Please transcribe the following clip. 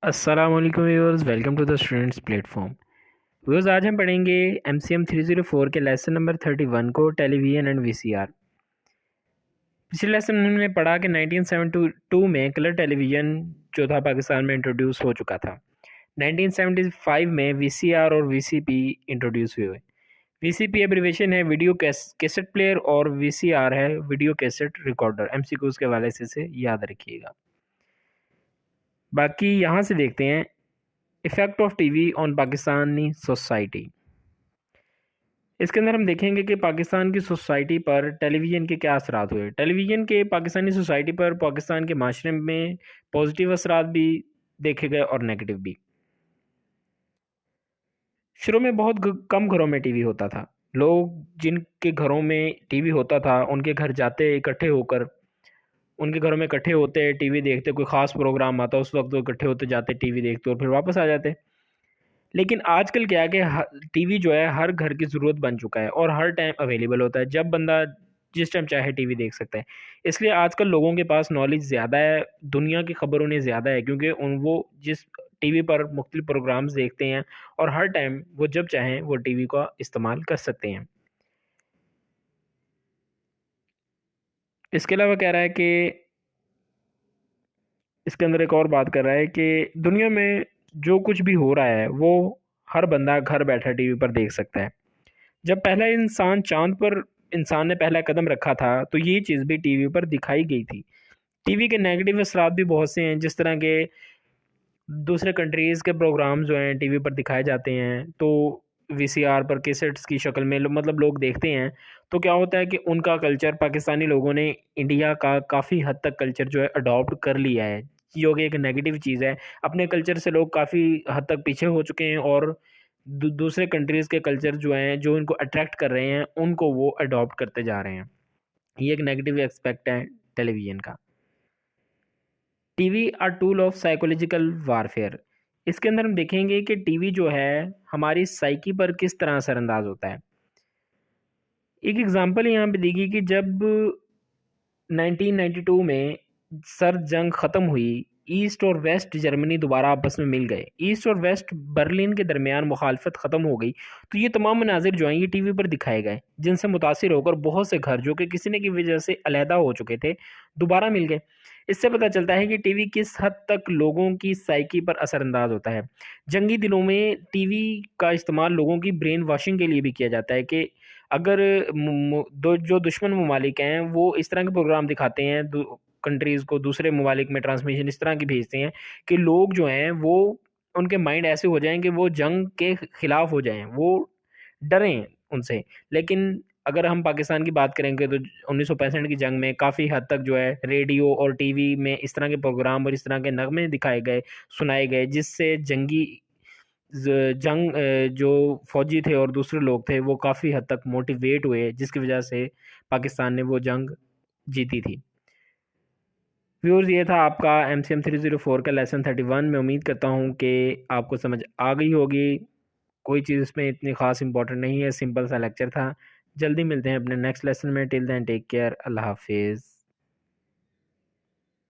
अस्सलाम वालेकुम viewers, welcome to the students platform. Viewers, आज हम पढ़ेंगे MCM 304 के लेसन नंबर 31 को, टेलीविज़न एंड VCR। पिछले लेसन में हमने पढ़ा कि 1972 में कलर टेलीविज़न जो था पाकिस्तान में इंट्रोड्यूस हो चुका था। 1975 में VCR और VCP इंट्रोड्यूस हुए। VCP एब्रीवेशन है वीडियो कैसेट प्लेयर और VCR है वीडियो कैसेट रिकॉर्डर। MCQs के हवाले से याद रखिएगा। बाकी यहाँ से देखते हैं effect of TV on Pakistani society. इसके अंदर हम देखेंगे कि पाकिस्तान की सोसाइटी पर टेलीविज़न के क्या असरात हुए। टेलीविज़न के पाकिस्तानी सोसाइटी पर पाकिस्तान के माशरे में पॉजिटिव असरात भी देखे गए और नेगेटिव भी। शुरू में बहुत कम घरों में टीवी होता था। लोग जिनके घरों में टीवी होता था उनके घर जाते इकट्ठे होकर, उनके घरों में इकट्ठे होते, टीवी देखते, कोई ख़ास प्रोग्राम आता उस वक्त वो इकट्ठे होते जाते, टीवी देखते और फिर वापस आ जाते। लेकिन आजकल क्या है कि टीवी जो है हर घर की ज़रूरत बन चुका है और हर टाइम अवेलेबल होता है। जब बंदा जिस टाइम चाहे टीवी देख सकता है। इसलिए आजकल लोगों के पास नॉलेज ज़्यादा है, दुनिया की खबर उन्हें ज़्यादा है, क्योंकि वो जिस टीवी पर मुख्तलिफ प्रोग्राम्स देखते हैं और हर टाइम वो जब चाहें वो टीवी का इस्तेमाल कर सकते हैं। इसके अलावा कह रहा है कि इसके अंदर एक और बात कर रहा है कि दुनिया में जो कुछ भी हो रहा है वो हर बंदा घर बैठा टीवी पर देख सकता है। जब पहला इंसान चांद पर इंसान ने पहला कदम रखा था तो ये चीज़ भी टीवी पर दिखाई गई थी। टीवी के नेगेटिव असरात भी बहुत से हैं, जिस तरह के दूसरे कंट्रीज़ के प्रोग्राम जो हैं टीवी पर दिखाए जाते हैं तो VCR पर कैसेट्स की शक्ल में मतलब लोग देखते हैं। तो क्या होता है कि उनका कल्चर पाकिस्तानी लोगों ने इंडिया का काफ़ी हद तक कल्चर जो है अडॉप्ट कर लिया है, जो कि एक नेगेटिव चीज़ है। अपने कल्चर से लोग काफ़ी हद तक पीछे हो चुके हैं और दूसरे कंट्रीज़ के कल्चर जो हैं जो इनको अट्रैक्ट कर रहे हैं उनको वो अडॉप्ट करते जा रहे हैं। ये एक नेगेटिव एस्पेक्ट है टेलीविज़न का। TV a tool of psychological warfare. इसके अंदर हम देखेंगे कि टीवी जो है हमारी साइकी पर किस तरह असरअंदाज होता है। एक एग्जांपल यहाँ पे देगी कि जब 1992 में सर्द जंग ख़त्म हुई, ईस्ट और वेस्ट जर्मनी दोबारा आपस में मिल गए, ईस्ट और वेस्ट बर्लिन के दरमियान मुखालफत ख़त्म हो गई। तो ये तमाम मनाजिर जो हैं ये टीवी पर दिखाए गए, जिनसे मुतासिर होकर बहुत से घर जो कि किसी न किसी वजह से अलहदा हो चुके थे दोबारा मिल गए। इससे पता चलता है कि टीवी किस हद तक लोगों की साइकी पर असरअंदाज होता है। जंगी दिनों में टीवी का इस्तेमाल लोगों की ब्रेन वॉशिंग के लिए भी किया जाता है कि अगर जो दुश्मन ममालिक हैं वो इस तरह के प्रोग्राम दिखाते हैं कंट्रीज़ को, दूसरे ममालिक में ट्रांसमिशन इस तरह की भेजते हैं कि लोग जो हैं वो उनके माइंड ऐसे हो जाएं कि वो जंग के ख़िलाफ़ हो जाएं, वो डरें उनसे। लेकिन अगर हम पाकिस्तान की बात करेंगे तो 1965 की जंग में काफ़ी हद तक जो है रेडियो और टीवी में इस तरह के प्रोग्राम और इस तरह के नगमे दिखाए गए, सुनाए गए, जिससे जंग जो फ़ौजी थे और दूसरे लोग थे वो काफ़ी हद तक मोटिवेट हुए, जिसकी वजह से पाकिस्तान ने वो जंग जीती थी। व्यूअर्स, ये था आपका MCM 304 का लेसन 31। मैं उम्मीद करता हूँ कि आपको समझ आ गई होगी। कोई चीज़ इसमें इतनी ख़ास इंपॉर्टेंट नहीं है, सिंपल सा लेक्चर था। जल्दी मिलते हैं अपने नेक्स्ट लेसन में। टिल देन टेक केयर, अल्लाह हाफिज़।